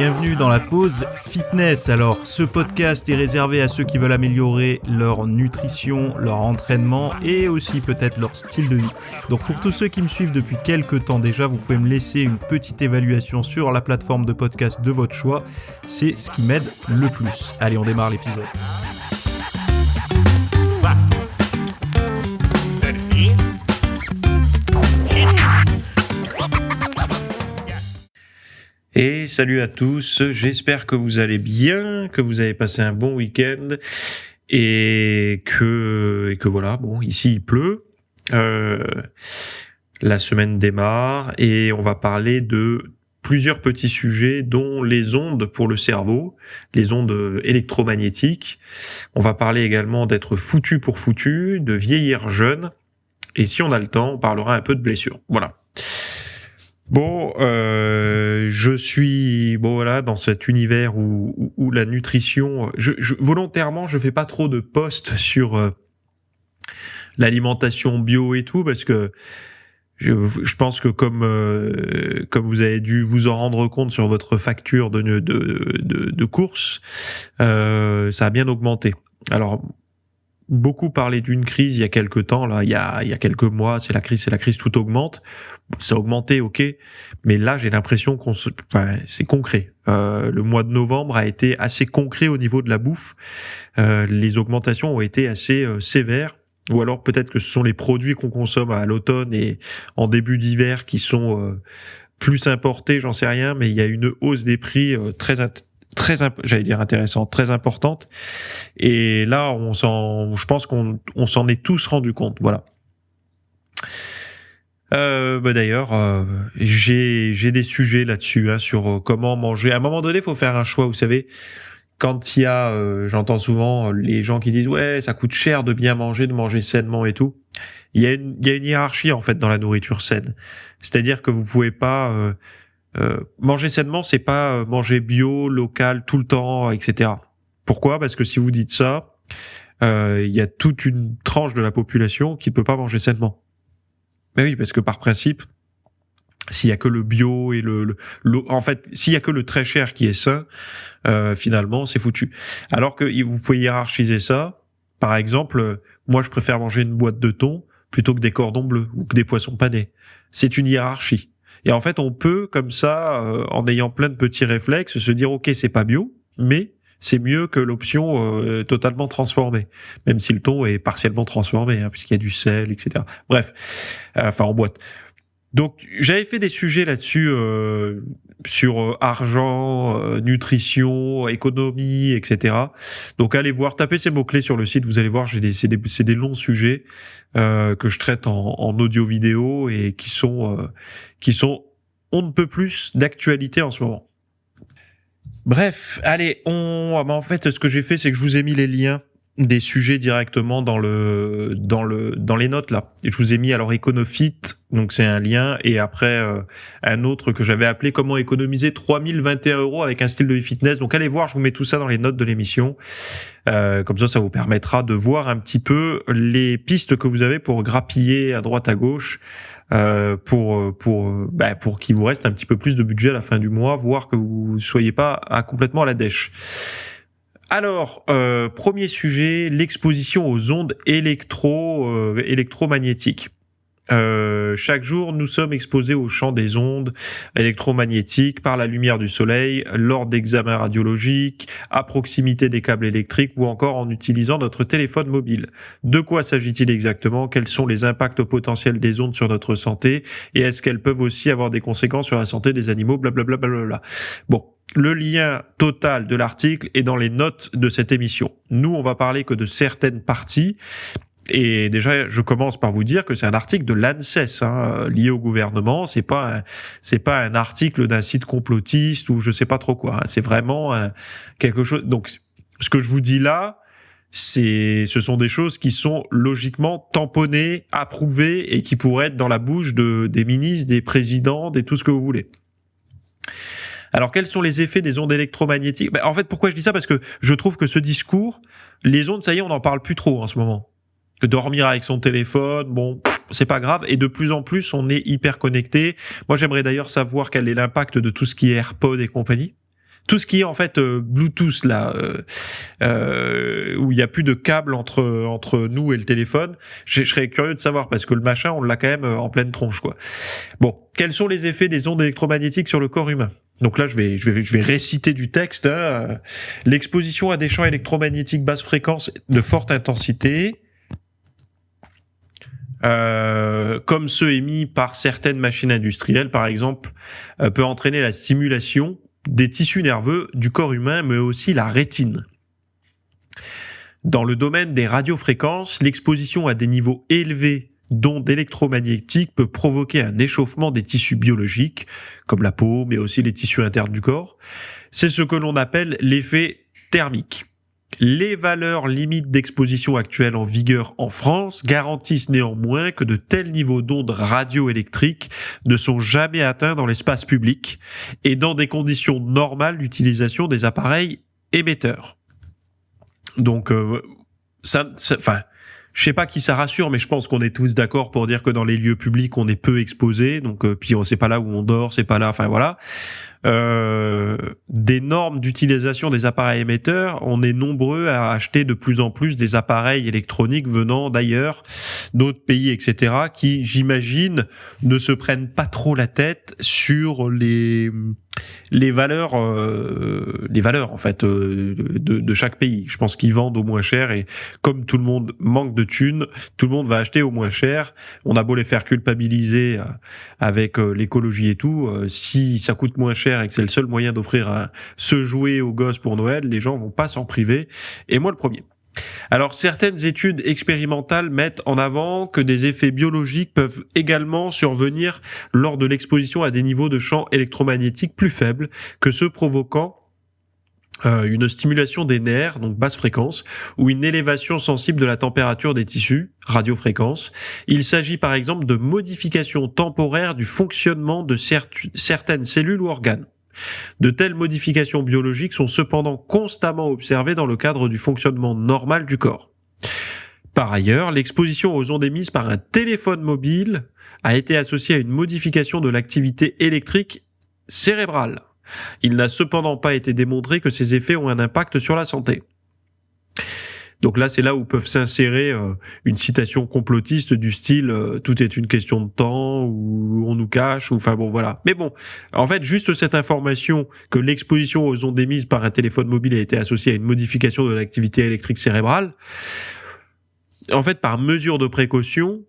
Bienvenue dans la pause fitness. Alors, ce podcast est réservé à ceux qui veulent améliorer leur nutrition, leur entraînement et aussi peut-être leur style de vie. Donc pour tous ceux qui me suivent depuis quelques temps déjà, vous pouvez me laisser une petite évaluation sur la plateforme de podcast de votre choix. C'est ce qui m'aide le plus. Allez, on démarre l'épisode. Et salut à tous, j'espère que vous allez bien, que vous avez passé un bon week-end et que voilà, bon, ici il pleut, la semaine démarre et on va parler de plusieurs petits sujets dont les ondes pour le cerveau, les ondes électromagnétiques. On va parler également d'être foutu pour foutu, de vieillir jeune et si on a le temps, on parlera un peu de blessures. Voilà. Bon, je suis voilà dans cet univers où la nutrition. Volontairement, je fais pas trop de posts sur l'alimentation bio et tout parce que je pense que comme vous avez dû vous en rendre compte sur votre facture de course, ça a bien augmenté. Alors beaucoup parlé d'une crise il y a quelques temps, là, il y a quelques mois, c'est la crise, tout augmente. Ça a augmenté, ok, mais là j'ai l'impression c'est concret. Le mois de novembre a été assez concret au niveau de la bouffe. Les augmentations ont été assez sévères, ou alors peut-être que ce sont les produits qu'on consomme à l'automne et en début d'hiver qui sont plus importés, j'en sais rien, mais il y a une hausse des prix j'allais dire intéressante, très importante. Et là, je pense qu'on s'en est tous rendu compte. Voilà. D'ailleurs, j'ai des sujets là-dessus, sur comment manger. À un moment donné, il faut faire un choix. Vous savez, quand il y a, j'entends souvent les gens qui disent ouais, ça coûte cher de bien manger, de manger sainement et tout. Il y a une hiérarchie en fait dans la nourriture saine. C'est-à-dire que vous pouvez pas manger sainement, c'est pas manger bio, local, tout le temps, etc. Pourquoi ? Parce que si vous dites ça, il y a toute une tranche de la population qui ne peut pas manger sainement. Mais oui, parce que par principe, s'il y a que le bio et en fait, s'il y a que le très cher qui est sain, finalement, c'est foutu. Alors que vous pouvez hiérarchiser ça. Par exemple, moi, je préfère manger une boîte de thon plutôt que des cordons bleus ou que des poissons panés. C'est une hiérarchie. Et en fait, on peut, comme ça, en ayant plein de petits réflexes, se dire, ok, c'est pas bio, mais c'est mieux que l'option totalement transformée, même si le thon est partiellement transformé, puisqu'il y a du sel, etc. Bref, en boîte. Donc, j'avais fait des sujets là-dessus, sur argent, nutrition, économie, etc. Donc, allez voir, tapez ces mots-clés sur le site, vous allez voir, c'est des longs sujets que je traite en audio-vidéo et qui sont on ne peut plus d'actualité en ce moment. Bref, allez, en fait, ce que j'ai fait, c'est que je vous ai mis les liens des sujets directement dans les notes là. Et je vous ai mis alors EconoFit, donc c'est un lien, et après un autre que j'avais appelé comment économiser 3021 € avec un style de vie fitness. Donc allez voir, je vous mets tout ça dans les notes de l'émission. Comme ça vous permettra de voir un petit peu les pistes que vous avez pour grappiller à droite à gauche. Pour qu'il vous reste un petit peu plus de budget à la fin du mois, voire que vous soyez pas complètement à la dèche. Alors, premier sujet, l'exposition aux ondes électromagnétiques. Chaque jour, nous sommes exposés au champ des ondes électromagnétiques par la lumière du soleil, lors d'examens radiologiques, à proximité des câbles électriques ou encore en utilisant notre téléphone mobile. De quoi s'agit-il exactement ? Quels sont les impacts potentiels des ondes sur notre santé ? Et est-ce qu'elles peuvent aussi avoir des conséquences sur la santé des animaux ? Blablabla. Bon. Le lien total de l'article est dans les notes de cette émission. Nous, on va parler que de certaines parties. Et déjà, je commence par vous dire que c'est un article de l'ANSES, lié au gouvernement. C'est pas un article d'un site complotiste ou je sais pas trop quoi. C'est vraiment quelque chose. Donc, ce que je vous dis là, ce sont des choses qui sont logiquement tamponnées, approuvées et qui pourraient être dans la bouche des ministres, des présidents, tout ce que vous voulez. Alors, quels sont les effets des ondes électromagnétiques ? En fait, pourquoi je dis ça ? Parce que je trouve que ce discours, les ondes, ça y est, on n'en parle plus trop en ce moment. Que dormir avec son téléphone, bon, c'est pas grave. Et de plus en plus, on est hyper connecté. Moi, j'aimerais d'ailleurs savoir quel est l'impact de tout ce qui est AirPod et compagnie. tout ce qui est en fait Bluetooth là, où il y a plus de câble entre nous et le téléphone, je serais curieux de savoir parce que le machin, on l'a quand même en pleine tronche, quoi. Bon, quels sont les effets des ondes électromagnétiques sur le corps humain? Donc là, je vais réciter du texte. L'exposition à des champs électromagnétiques basse fréquence de forte intensité, comme ceux émis par certaines machines industrielles, par exemple, peut entraîner la stimulation des tissus nerveux du corps humain, mais aussi la rétine. Dans le domaine des radiofréquences, l'exposition à des niveaux élevés d'ondes électromagnétiques peut provoquer un échauffement des tissus biologiques, comme la peau, mais aussi les tissus internes du corps. C'est ce que l'on appelle l'effet thermique. Les valeurs limites d'exposition actuelles en vigueur en France garantissent néanmoins que de tels niveaux d'ondes radioélectriques ne sont jamais atteints dans l'espace public et dans des conditions normales d'utilisation des appareils émetteurs. Donc, je sais pas qui ça rassure, mais je pense qu'on est tous d'accord pour dire que dans les lieux publics, on est peu exposé. Donc, puis on sait pas là où on dort, c'est pas là. Enfin voilà. Des normes d'utilisation des appareils émetteurs, on est nombreux à acheter de plus en plus des appareils électroniques venant d'ailleurs, d'autres pays, etc., qui, j'imagine, ne se prennent pas trop la tête sur les valeurs en fait de chaque pays. Je pense qu'ils vendent au moins cher et comme tout le monde manque de thunes, tout le monde va acheter au moins cher. On a beau les faire culpabiliser avec l'écologie et tout, si ça coûte moins cher et que c'est le seul moyen d'offrir ce jouet aux gosses pour Noël, les gens vont pas s'en priver. Et moi le premier. Alors, certaines études expérimentales mettent en avant que des effets biologiques peuvent également survenir lors de l'exposition à des niveaux de champs électromagnétiques plus faibles que ceux provoquant une stimulation des nerfs, donc basse fréquence, ou une élévation sensible de la température des tissus, radiofréquence. Il s'agit par exemple de modifications temporaires du fonctionnement de certaines cellules ou organes. De telles modifications biologiques sont cependant constamment observées dans le cadre du fonctionnement normal du corps. Par ailleurs, l'exposition aux ondes émises par un téléphone mobile a été associée à une modification de l'activité électrique cérébrale. Il n'a cependant pas été démontré que ces effets ont un impact sur la santé. Donc là, c'est là où peuvent s'insérer une citation complotiste du style tout est une question de temps, ou on nous cache, ou enfin bon voilà. Mais bon, en fait, juste cette information que l'exposition aux ondes émises par un téléphone mobile a été associée à une modification de l'activité électrique cérébrale, en fait, par mesure de précaution,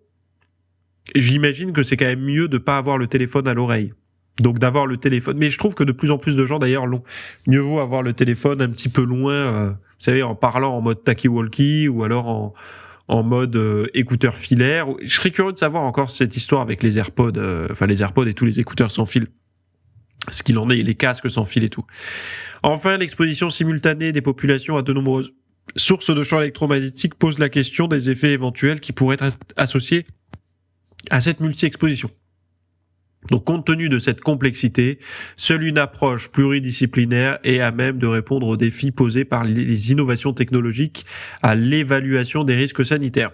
j'imagine que c'est quand même mieux de pas avoir le téléphone à l'oreille. Donc d'avoir le téléphone, mais je trouve que de plus en plus de gens d'ailleurs l'ont. Mieux vaut avoir le téléphone un petit peu loin, vous savez, en parlant en mode talkie-walkie ou alors en mode écouteur filaire. Je serais curieux de savoir encore cette histoire avec les AirPods, les AirPods et tous les écouteurs sans fil. Ce qu'il en est, les casques sans fil et tout. Enfin, l'exposition simultanée des populations à de nombreuses sources de champs électromagnétiques pose la question des effets éventuels qui pourraient être associés à cette multi-exposition. Donc, compte tenu de cette complexité, seule une approche pluridisciplinaire est à même de répondre aux défis posés par les innovations technologiques à l'évaluation des risques sanitaires.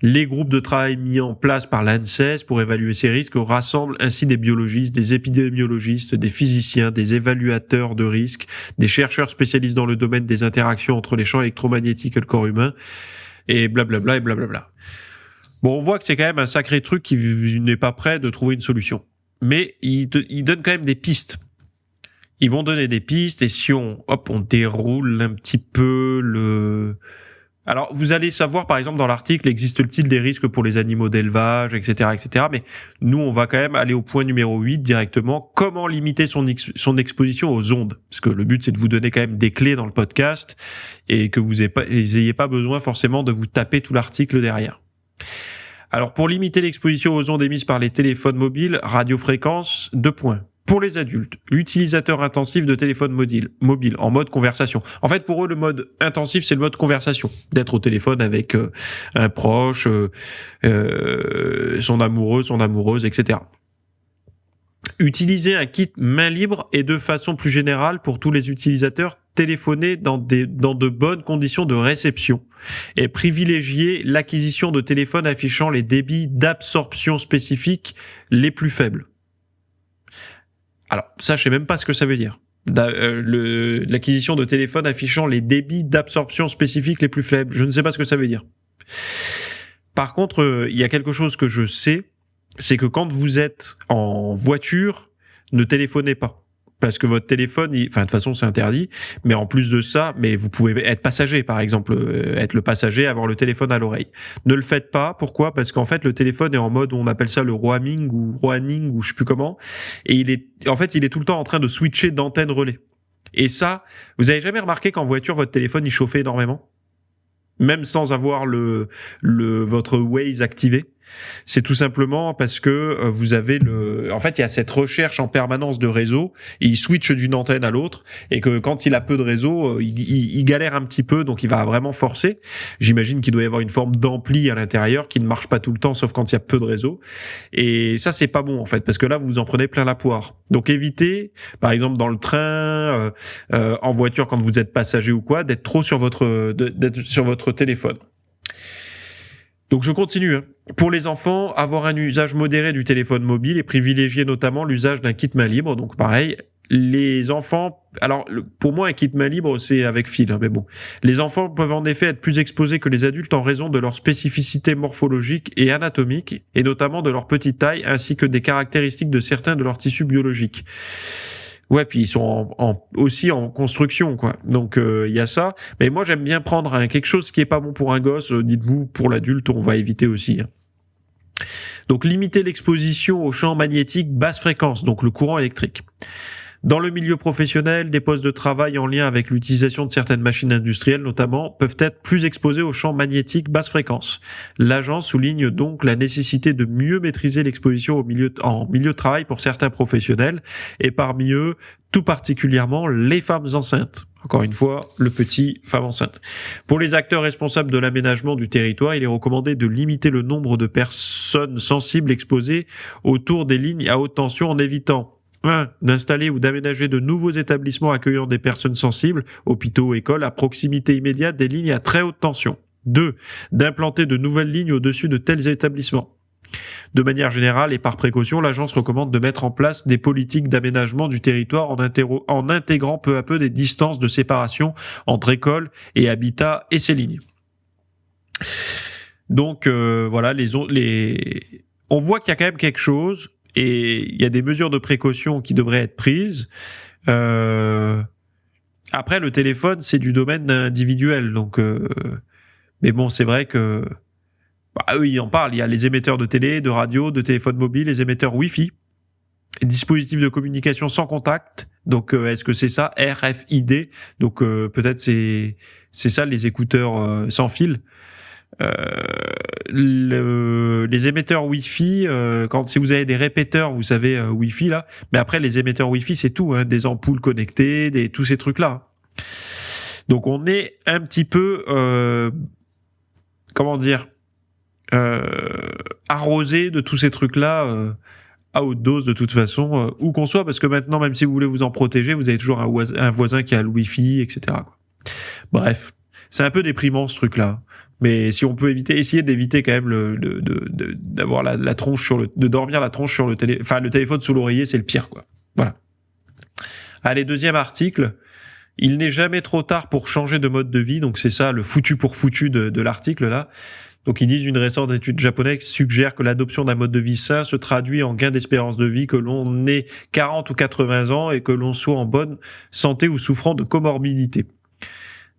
Les groupes de travail mis en place par l'ANSES pour évaluer ces risques rassemblent ainsi des biologistes, des épidémiologistes, des physiciens, des évaluateurs de risques, des chercheurs spécialistes dans le domaine des interactions entre les champs électromagnétiques et le corps humain, et blablabla et blablabla. Bon, on voit que c'est quand même un sacré truc qui n'est pas prêt de trouver une solution. Mais ils donnent quand même des pistes. Ils vont donner des pistes et si on déroule un petit peu Alors, vous allez savoir, par exemple, dans l'article, existe-t-il des risques pour les animaux d'élevage, etc., etc. Mais nous, on va quand même aller au point numéro 8 directement. Comment limiter son exposition aux ondes? Parce que le but, c'est de vous donner quand même des clés dans le podcast et que vous ayez pas besoin forcément de vous taper tout l'article derrière. Alors, pour limiter l'exposition aux ondes émises par les téléphones mobiles, radiofréquences, 2 points. Pour les adultes, l'utilisateur intensif de téléphone mobile en mode conversation. En fait, pour eux, le mode intensif, c'est le mode conversation. D'être au téléphone avec un proche, son amoureux, son amoureuse, etc. Utiliser un kit main libre et de façon plus générale pour tous les utilisateurs, téléphoner dans de bonnes conditions de réception et privilégier l'acquisition de téléphones affichant les débits d'absorption spécifiques les plus faibles. Alors, ça, je sais même pas ce que ça veut dire. L'acquisition de téléphones affichant les débits d'absorption spécifiques les plus faibles. Je ne sais pas ce que ça veut dire. Par contre, il y a quelque chose que je sais, c'est que quand vous êtes en voiture, ne téléphonez pas. Parce que votre téléphone, de toute façon, c'est interdit. Mais en plus de ça, mais vous pouvez être passager, par exemple, être le passager, avoir le téléphone à l'oreille. Ne le faites pas. Pourquoi ? Parce qu'en fait, le téléphone est en mode, on appelle ça le roaming ou je sais plus comment. Et il est tout le temps en train de switcher d'antenne relais. Et ça, vous avez jamais remarqué qu'en voiture, votre téléphone, il chauffait énormément ? Même sans avoir votre Waze activé. C'est tout simplement parce que vous avez en fait, il y a cette recherche en permanence de réseau, et il switch d'une antenne à l'autre, et que quand il a peu de réseau, il galère un petit peu, donc il va vraiment forcer. J'imagine qu'il doit y avoir une forme d'ampli à l'intérieur qui ne marche pas tout le temps, sauf quand il y a peu de réseau. Et ça, c'est pas bon, en fait, parce que là, vous en prenez plein la poire. Donc évitez, par exemple, dans le train, en voiture, quand vous êtes passager ou quoi, d'être trop sur votre téléphone. Donc je continue. Pour les enfants, avoir un usage modéré du téléphone mobile et privilégier notamment l'usage d'un kit main libre. Donc pareil, les enfants... Alors pour moi, un kit main libre, c'est avec fil, mais bon. Les enfants peuvent en effet être plus exposés que les adultes en raison de leur spécificité morphologique et anatomique, et notamment de leur petite taille, ainsi que des caractéristiques de certains de leurs tissus biologiques. Ouais, puis ils sont aussi en construction, quoi. Donc il y a ça. Mais moi, j'aime bien prendre quelque chose qui est pas bon pour un gosse. Dites-vous, pour l'adulte, on va éviter aussi. Donc limiter l'exposition aux champs magnétiques basse fréquence, donc le courant électrique. Dans le milieu professionnel, des postes de travail en lien avec l'utilisation de certaines machines industrielles notamment peuvent être plus exposés aux champs magnétiques basse fréquence. L'agence souligne donc la nécessité de mieux maîtriser l'exposition en milieu de travail pour certains professionnels, et parmi eux, tout particulièrement les femmes enceintes. Encore une fois, le petit femme enceinte. Pour les acteurs responsables de l'aménagement du territoire, il est recommandé de limiter le nombre de personnes sensibles exposées autour des lignes à haute tension en évitant 1. D'installer ou d'aménager de nouveaux établissements accueillant des personnes sensibles, hôpitaux, écoles, à proximité immédiate des lignes à très haute tension. 2. D'implanter de nouvelles lignes au-dessus de tels établissements. De manière générale et par précaution, l'agence recommande de mettre en place des politiques d'aménagement du territoire en intégrant peu à peu des distances de séparation entre écoles et habitats et ces lignes. Donc voilà, on voit qu'il y a quand même quelque chose. Et il y a des mesures de précaution qui devraient être prises. Après, le téléphone, c'est du domaine individuel. Donc, mais bon, c'est vrai que eux, ils en parlent. Il y a les émetteurs de télé, de radio, de téléphone mobile, les émetteurs Wi-Fi, les dispositifs de communication sans contact. Donc, est-ce que c'est ça, RFID? Donc, peut-être c'est ça, les écouteurs sans fil. Les émetteurs Wi-Fi, si vous avez des répéteurs, vous savez, Wi-Fi là, mais après les émetteurs Wi-Fi, c'est tout, hein, des ampoules connectées, tous ces trucs là. Donc on est un petit peu, arrosé de tous ces trucs là à haute dose de toute façon, où qu'on soit, parce que maintenant, même si vous voulez vous en protéger, vous avez toujours un voisin qui a le Wi-Fi, etc., quoi. Bref, c'est un peu déprimant ce truc là. Mais si on peut essayer d'éviter quand même d'avoir la tronche de dormir la tronche sur le téléphone sous l'oreiller, c'est le pire, quoi. Voilà. Allez, deuxième article. Il n'est jamais trop tard pour changer de mode de vie. Donc c'est ça, le foutu pour foutu de l'article là. Donc ils disent, une récente étude japonaise suggère que l'adoption d'un mode de vie sain se traduit en gain d'espérance de vie, que l'on ait 40 ou 80 ans et que l'on soit en bonne santé ou souffrant de comorbidité.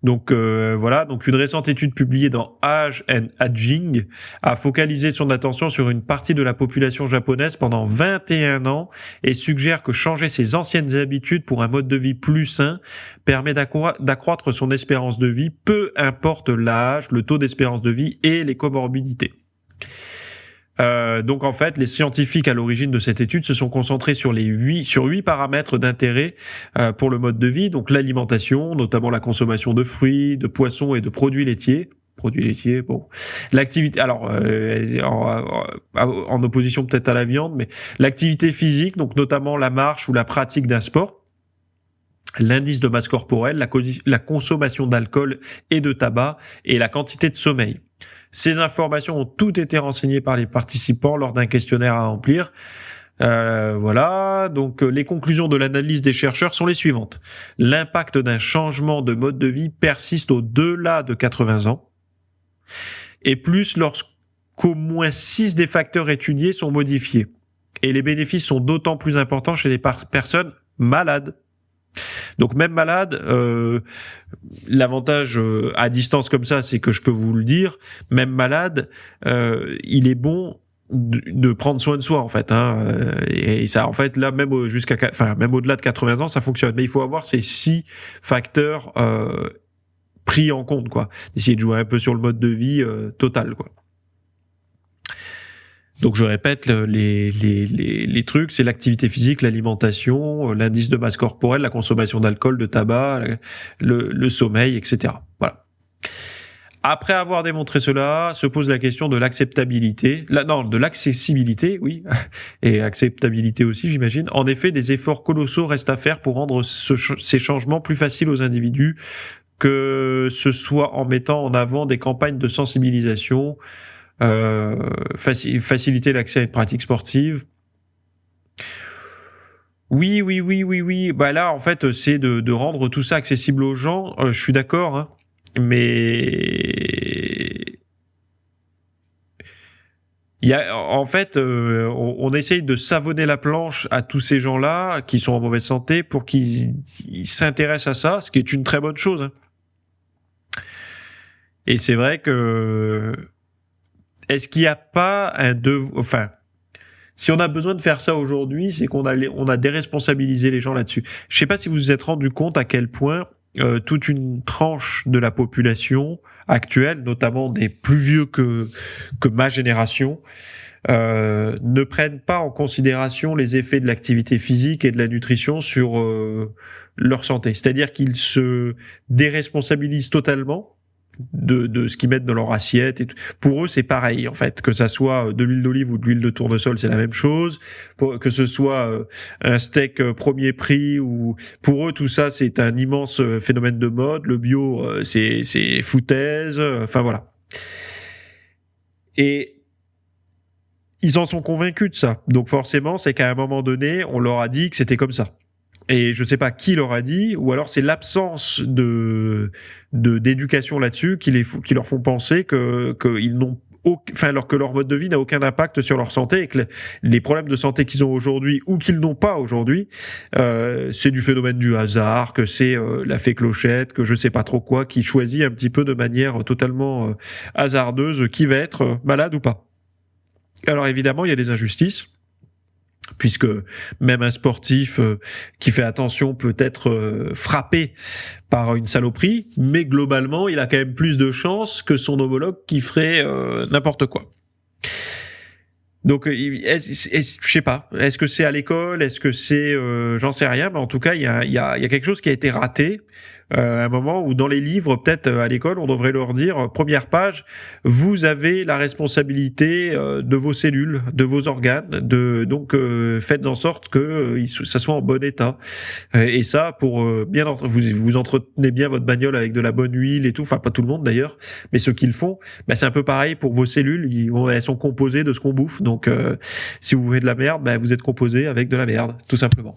Donc voilà, donc une récente étude publiée dans Age and Aging a focalisé son attention sur une partie de la population japonaise pendant 21 ans et suggère que changer ses anciennes habitudes pour un mode de vie plus sain permet d'accroître son espérance de vie, peu importe l'âge, le taux d'espérance de vie et les comorbidités. Donc en fait, les scientifiques à l'origine de cette étude se sont concentrés sur 8 paramètres d'intérêt pour le mode de vie, donc l'alimentation, notamment la consommation de fruits, de poissons et de produits laitiers. Bon. L'activité, alors en opposition peut-être à la viande, mais l'activité physique, donc notamment la marche ou la pratique d'un sport. L'indice de masse corporelle, la consommation d'alcool et de tabac et la quantité de sommeil. Ces informations ont toutes été renseignées par les participants lors d'un questionnaire à remplir. Voilà, donc les conclusions de l'analyse des chercheurs sont les suivantes. L'impact d'un changement de mode de vie persiste au-delà de 80 ans, et plus lorsqu'au moins 6 des facteurs étudiés sont modifiés. Et les bénéfices sont d'autant plus importants chez les personnes malades. Donc même malade, l'avantage à distance comme ça, c'est que je peux vous le dire, même malade, il est bon de prendre soin de soi en fait, hein, et ça en fait là même même au-delà de 80 ans ça fonctionne, mais il faut avoir ces 6 facteurs pris en compte, quoi, d'essayer de jouer un peu sur le mode de vie total, quoi. Donc je répète, les trucs, c'est l'activité physique, l'alimentation, l'indice de masse corporelle, la consommation d'alcool, de tabac, le sommeil, etc. Voilà. Après avoir démontré cela, se pose la question de l'acceptabilité, de l'accessibilité, oui, et acceptabilité aussi, j'imagine. En effet, des efforts colossaux restent à faire pour rendre ces changements plus faciles aux individus, que ce soit en mettant en avant des campagnes de sensibilisation, faciliter l'accès à une pratique sportive. Oui. Bah là, en fait, c'est de rendre tout ça accessible aux gens. Je suis d'accord, hein, mais en fait, on essaye de savonner la planche à tous ces gens-là qui sont en mauvaise santé pour qu'ils s'intéressent à ça, ce qui est une très bonne chose, hein. Et c'est vrai que est-ce qu'il n'y a pas si on a besoin de faire ça aujourd'hui, c'est qu'on a déresponsabilisé les gens là-dessus. Je sais pas si vous vous êtes rendu compte à quel point toute une tranche de la population actuelle, notamment des plus vieux que ma génération, ne prennent pas en considération les effets de l'activité physique et de la nutrition sur leur santé. C'est-à-dire qu'ils se déresponsabilisent totalement de ce qu'ils mettent dans leur assiette et tout. Pour eux, c'est pareil, en fait, que ça soit de l'huile d'olive ou de l'huile de tournesol, c'est la même chose. Que ce soit un steak premier prix, ou pour eux, tout ça, c'est un immense phénomène de mode. Le bio, c'est foutaise. Enfin voilà. Et ils en sont convaincus de ça. Donc forcément, c'est qu'à un moment donné, on leur a dit que c'était comme ça. Et je sais pas qui leur a dit, ou alors c'est l'absence d'éducation là-dessus qui leur font penser qu'ils n'ont que leur mode de vie n'a aucun impact sur leur santé, et que les problèmes de santé qu'ils ont aujourd'hui ou qu'ils n'ont pas aujourd'hui, c'est du phénomène du hasard, que c'est la fée clochette, que je sais pas trop quoi, qui choisit un petit peu de manière totalement hasardeuse qui va être malade ou pas. Alors évidemment, il y a des injustices, puisque même un sportif qui fait attention peut être frappé par une saloperie, mais globalement, il a quand même plus de chances que son homologue qui ferait n'importe quoi. Donc, je sais pas, est-ce que c'est à l'école, est-ce que c'est, j'en sais rien, mais en tout cas, il y a quelque chose qui a été raté. À un moment où dans les livres, peut-être à l'école, on devrait leur dire, première page, vous avez la responsabilité de vos cellules, de vos organes, donc faites en sorte que ça soit en bon état. Et ça, pour vous entretenez bien votre bagnole avec de la bonne huile et tout, enfin pas tout le monde d'ailleurs, mais ceux qui le font, c'est un peu pareil pour vos cellules, elles sont composées de ce qu'on bouffe, donc si vous buvez de la merde, vous êtes composé avec de la merde, tout simplement.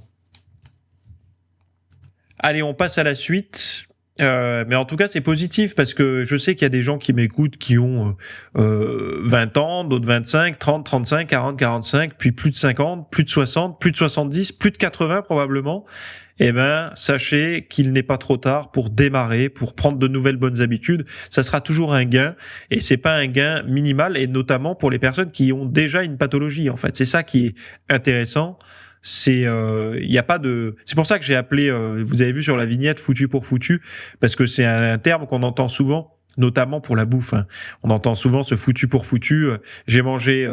Allez, on passe à la suite. Mais en tout cas, c'est positif parce que je sais qu'il y a des gens qui m'écoutent qui ont 20 ans, d'autres 25, 30, 35, 40, 45, puis plus de 50, plus de 60, plus de 70, plus de 80 probablement. Sachez qu'il n'est pas trop tard pour démarrer, pour prendre de nouvelles bonnes habitudes. Ça sera toujours un gain, et c'est pas un gain minimal, et notamment pour les personnes qui ont déjà une pathologie. En fait, c'est ça qui est intéressant. C'est y a pas de, c'est pour ça que j'ai appelé, vous avez vu sur la vignette, foutu pour foutu, parce que c'est un terme qu'on entend souvent, notamment pour la bouffe, hein. On entend souvent ce foutu pour foutu. J'ai mangé,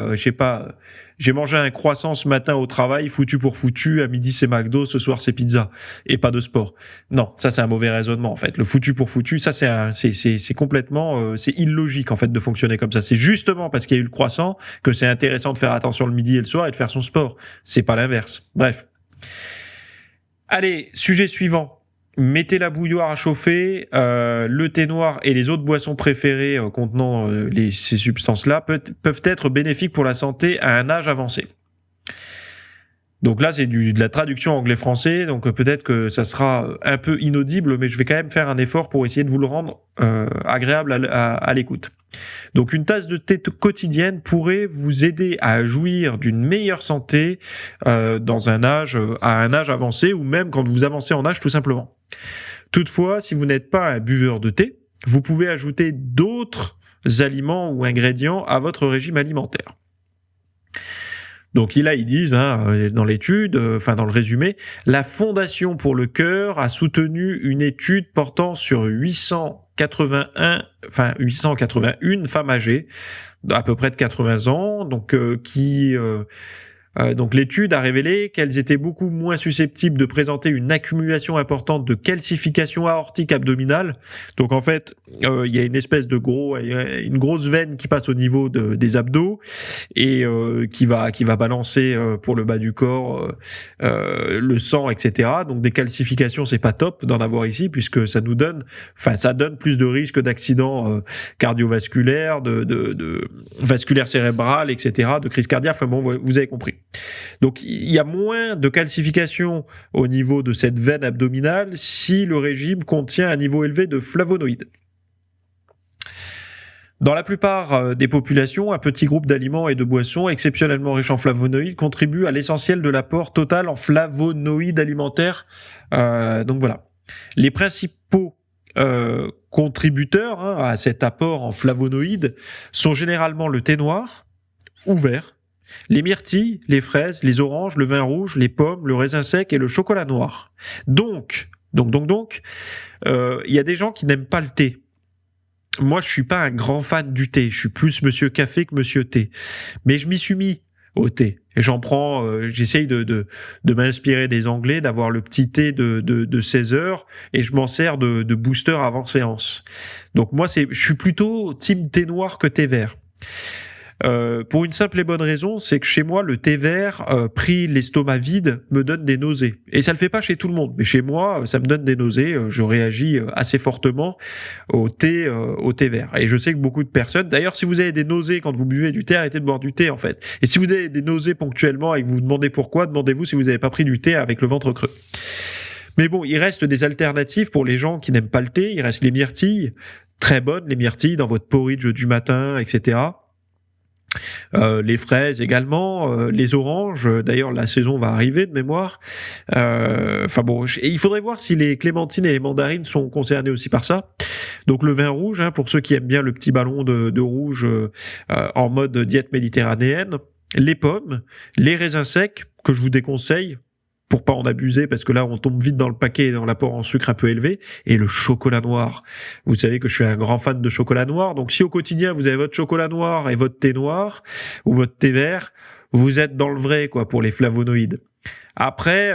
j'ai mangé un croissant ce matin au travail, foutu pour foutu. À midi c'est McDo, ce soir c'est pizza, et pas de sport. Non, ça c'est un mauvais raisonnement en fait. Le foutu pour foutu, ça c'est complètement, c'est illogique en fait de fonctionner comme ça. C'est justement parce qu'il y a eu le croissant que c'est intéressant de faire attention le midi et le soir et de faire son sport. C'est pas l'inverse. Bref. Allez, sujet suivant. Mettez la bouilloire à chauffer, le thé noir et les autres boissons préférées contenant ces substances-là peuvent être bénéfiques pour la santé à un âge avancé. Donc là, c'est de la traduction anglais-français, donc peut-être que ça sera un peu inaudible, mais je vais quand même faire un effort pour essayer de vous le rendre agréable à l'écoute. Donc une tasse de thé quotidienne pourrait vous aider à jouir d'une meilleure santé à un âge avancé, ou même quand vous avancez en âge tout simplement. Toutefois, si vous n'êtes pas un buveur de thé, vous pouvez ajouter d'autres aliments ou ingrédients à votre régime alimentaire. Donc là, ils disent, dans l'étude, dans le résumé, la Fondation pour le cœur a soutenu une étude portant sur 881 femmes âgées, à peu près de 80 ans, donc donc l'étude a révélé qu'elles étaient beaucoup moins susceptibles de présenter une accumulation importante de calcification aortique abdominale. Donc en fait, il y a une espèce de une grosse veine qui passe au niveau des abdos et qui va balancer pour le bas du corps le sang, etc. Donc des calcifications, c'est pas top d'en avoir ici puisque ça donne plus de risques d'accidents cardiovasculaires, de vasculaire cérébral, etc., de crise cardiaque. Enfin bon, vous avez compris. Donc il y a moins de calcification au niveau de cette veine abdominale si le régime contient un niveau élevé de flavonoïdes. Dans la plupart des populations, un petit groupe d'aliments et de boissons exceptionnellement riches en flavonoïdes contribue à l'essentiel de l'apport total en flavonoïdes alimentaires. Donc voilà. Les principaux contributeurs à cet apport en flavonoïdes sont généralement le thé noir ou vert, les myrtilles, les fraises, les oranges, le vin rouge, les pommes, le raisin sec et le chocolat noir. Donc, il y a des gens qui n'aiment pas le thé. Moi, je suis pas un grand fan du thé. Je suis plus monsieur café que monsieur thé. Mais je m'y suis mis au thé. Et j'en prends, j'essaye de m'inspirer des Anglais, d'avoir le petit thé de 16 heures, et je m'en sers de booster avant séance. Donc moi, je suis plutôt team thé noir que thé vert. Pour une simple et bonne raison, c'est que chez moi, le thé vert, pris l'estomac vide, me donne des nausées. Et ça le fait pas chez tout le monde, mais chez moi, ça me donne des nausées. Je réagis assez fortement au thé vert. Et je sais que beaucoup de personnes, d'ailleurs, si vous avez des nausées quand vous buvez du thé, arrêtez de boire du thé, en fait. Et si vous avez des nausées ponctuellement et que vous vous demandez pourquoi, demandez-vous si vous n'avez pas pris du thé avec le ventre creux. Mais bon, il reste des alternatives pour les gens qui n'aiment pas le thé. Il reste les myrtilles, très bonnes, les myrtilles dans votre porridge du matin, etc. Les fraises également, les oranges, d'ailleurs la saison va arriver de mémoire. Et il faudrait voir si les clémentines et les mandarines sont concernées aussi par ça. Donc le vin rouge, pour ceux qui aiment bien le petit ballon de rouge en mode diète méditerranéenne, les pommes, les raisins secs que je vous déconseille pour pas en abuser, parce que là on tombe vite dans le paquet et dans l'apport en sucre un peu élevé, et le chocolat noir. Vous savez que je suis un grand fan de chocolat noir, donc si au quotidien vous avez votre chocolat noir et votre thé noir, ou votre thé vert, vous êtes dans le vrai, quoi, pour les flavonoïdes. Après,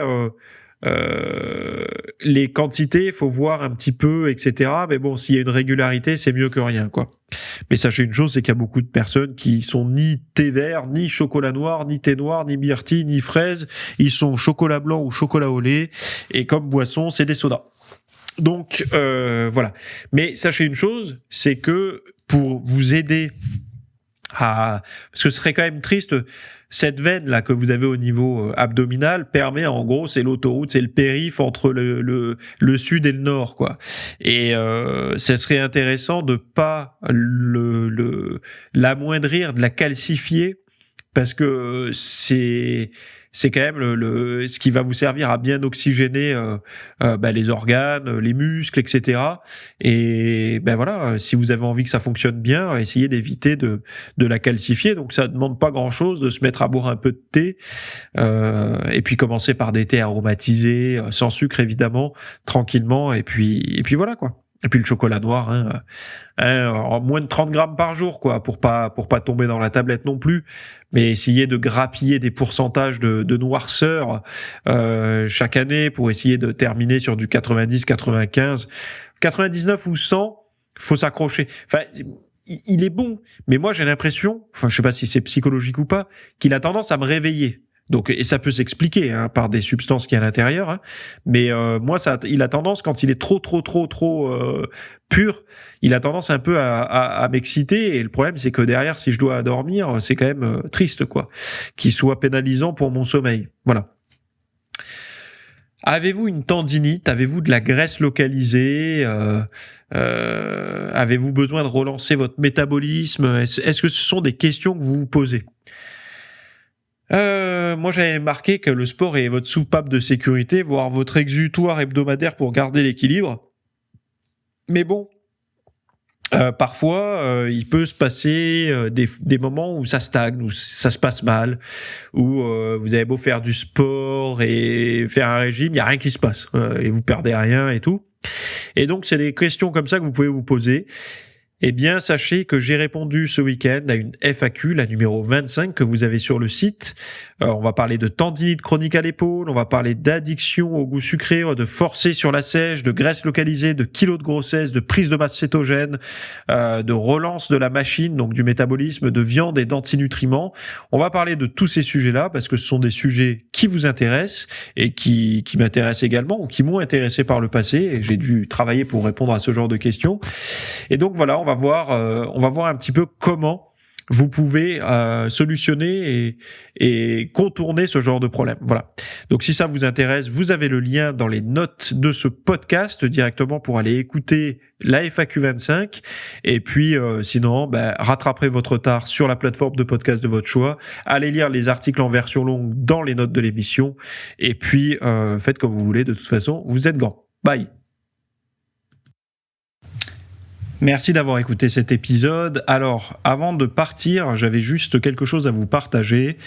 les quantités, faut voir un petit peu, etc. Mais bon, s'il y a une régularité, c'est mieux que rien, quoi. Mais sachez une chose, c'est qu'il y a beaucoup de personnes qui sont ni thé vert, ni chocolat noir, ni thé noir, ni myrtille, ni fraise. Ils sont chocolat blanc ou chocolat au lait. Et comme boisson, c'est des sodas. Donc, voilà. Mais sachez une chose, c'est que pour vous aider parce que ce serait quand même triste, cette veine là que vous avez au niveau abdominal permet, en gros, c'est l'autoroute, c'est le périph' entre le sud et le nord, quoi. Et ça serait intéressant de pas l'amoindrir, de la calcifier, parce que c'est quand même ce qui va vous servir à bien oxygéner les organes, les muscles, etc. Et voilà, si vous avez envie que ça fonctionne bien, essayez d'éviter de la calcifier. Donc ça demande pas grand-chose de se mettre à boire un peu de thé, et puis commencer par des thés aromatisés, sans sucre évidemment, tranquillement, et puis voilà, quoi. Et puis le chocolat noir, en moins de 30 grammes par jour, quoi, pour pas tomber dans la tablette non plus, mais essayer de grappiller des pourcentages de noirceur chaque année pour essayer de terminer sur du 90, 95, 99 ou 100, faut s'accrocher. Enfin, il est bon, mais moi j'ai l'impression, je sais pas si c'est psychologique ou pas, qu'il a tendance à me réveiller. Donc, et ça peut s'expliquer par des substances qui y a à l'intérieur, mais moi il a tendance, quand il est trop pur, il a tendance un peu à m'exciter, et le problème c'est que derrière, si je dois dormir, c'est quand même triste, quoi, qu'il soit pénalisant pour mon sommeil. Voilà. Avez-vous une tendinite? Avez-vous de la graisse localisée? Avez-vous besoin de relancer votre métabolisme? Est-ce que ce sont des questions que vous vous posez? Moi, j'avais marqué que le sport est votre soupape de sécurité, voire votre exutoire hebdomadaire pour garder l'équilibre. Mais bon, parfois, il peut se passer des moments où ça stagne, où ça se passe mal, où vous avez beau faire du sport et faire un régime, il n'y a rien qui se passe, et vous perdez rien et tout. Et donc, c'est des questions comme ça que vous pouvez vous poser. Eh bien, sachez que j'ai répondu ce week-end à une FAQ, la numéro 25, que vous avez sur le site. On va parler de tendinite chronique à l'épaule, on va parler d'addiction au goût sucré, de forcer sur la sèche, de graisse localisée, de kilos de grossesse, de prise de masse cétogène, de relance de la machine, donc du métabolisme, de viande et d'antinutriments. On va parler de tous ces sujets-là parce que ce sont des sujets qui vous intéressent et qui m'intéressent également ou qui m'ont intéressé par le passé et j'ai dû travailler pour répondre à ce genre de questions. Et donc voilà, on va voir un petit peu comment vous pouvez solutionner et contourner ce genre de problème. Voilà. Donc si ça vous intéresse, vous avez le lien dans les notes de ce podcast directement pour aller écouter la FAQ 25. Et puis sinon, rattrapez votre retard sur la plateforme de podcast de votre choix. Allez lire les articles en version longue dans les notes de l'émission. Et puis faites comme vous voulez. De toute façon, vous êtes grand. Bye. Merci d'avoir écouté cet épisode. Alors, avant de partir, j'avais juste quelque chose à vous partager.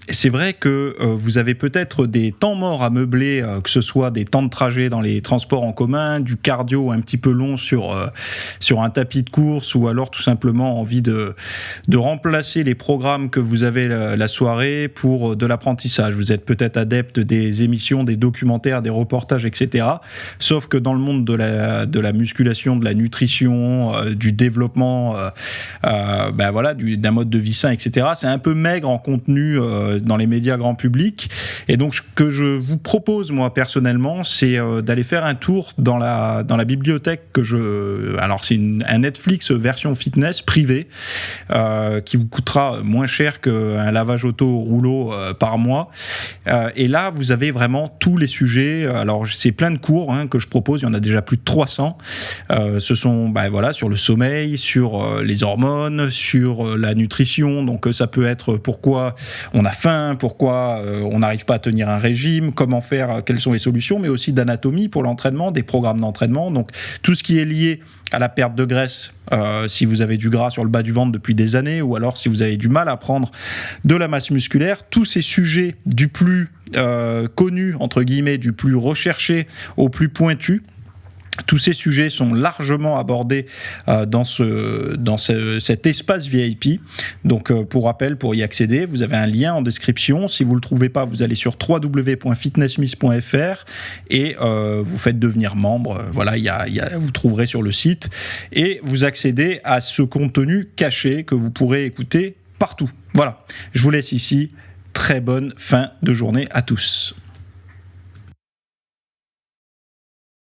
C'est vrai que vous avez peut-être des temps morts à meubler, que ce soit des temps de trajet dans les transports en commun, du cardio un petit peu long sur un tapis de course, ou alors tout simplement envie de remplacer les programmes que vous avez la soirée pour de l'apprentissage. Vous êtes peut-être adepte des émissions, des documentaires, des reportages, etc. Sauf que dans le monde de la musculation, de la nutrition, du développement, d'un mode de vie sain, etc. C'est un peu maigre en contenu dans les médias grand public. Et donc, ce que je vous propose, moi, personnellement, c'est d'aller faire un tour dans la bibliothèque alors, c'est un Netflix version fitness privée qui vous coûtera moins cher qu'un lavage auto au rouleau par mois. Et là, vous avez vraiment tous les sujets. Alors, c'est plein de cours que je propose. Il y en a déjà plus de 300. Ce sont sur le sommeil, sur les hormones, sur la nutrition. Donc ça peut être pourquoi on a faim, pourquoi on n'arrive pas à tenir un régime, comment faire, quelles sont les solutions, mais aussi d'anatomie pour l'entraînement, des programmes d'entraînement. Donc tout ce qui est lié à la perte de graisse, si vous avez du gras sur le bas du ventre depuis des années, ou alors si vous avez du mal à prendre de la masse musculaire, tous ces sujets du plus connu, entre guillemets, du plus recherché au plus pointu, tous ces sujets sont largement abordés dans cet espace VIP. Donc, pour rappel, pour y accéder, vous avez un lien en description. Si vous ne le trouvez pas, vous allez sur www.fitnessmiss.fr et vous faites devenir membre. Voilà, vous trouverez sur le site. Et vous accédez à ce contenu caché que vous pourrez écouter partout. Voilà, je vous laisse ici. Très bonne fin de journée à tous.